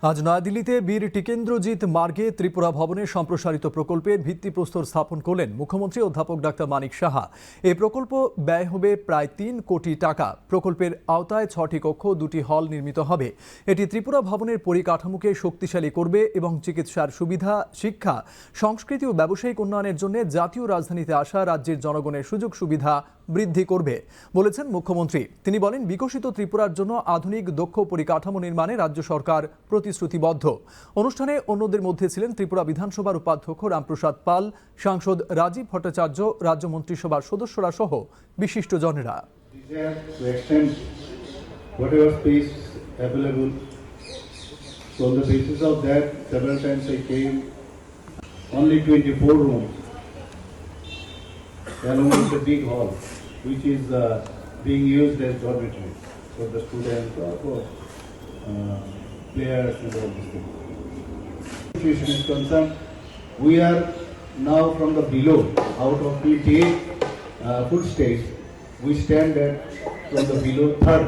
আজ নয়াদিল্লিতে বীর টিকেন্দ্রজিৎ মার্গে ত্রিপুরা ভবনের সম্প্রসারিত প্রকল্পের ভিত্তিপ্রস্তর স্থাপন করলেন মুখ্যমন্ত্রী অধ্যাপক ডাক্তার মানিক সাহা। এই প্রকল্প ব্যয় হবে প্রায় ৩ কোটি টাকা। প্রকল্পের আওতায় ৬টি কক্ষ, ২টি হল নির্মিত হবে। এটি ত্রিপুরা ভবনের পরিকাঠামোকে শক্তিশালী করবে এবং চিকিৎসার সুবিধা, শিক্ষা, সংস্কৃতি ও ব্যবসায়িক উন্নয়নের জন্য জাতীয় রাজধানীতে আসা রাজ্যের জনগণের সুযোগ সুবিধা বৃদ্ধি করবে বলেছেন মুখ্যমন্ত্রী। তিনি বলেন, বিকশিত ত্রিপুরার জন্য আধুনিক দক্ষ পরিকাঠামো নির্মাণে রাজ্য সরকার প্রতিশ্রুতিবদ্ধ। অনুষ্ঠানে অন্যদের মধ্যে ছিলেন ত্রিপুরা বিধানসভার উপাধ্যক্ষ রামপ্রসাদ পাল, সাংসদ রাজীব ভট্টাচার্য, রাজ্য মন্ত্রিসভার সদস্যরা সহ বিশিষ্টজনেরা। along with the big hall, which is being used as dormitory for the students or for players and all these things. Situation is concerned, we are now from the below, out of the 8 food stage, we stand at from the below third.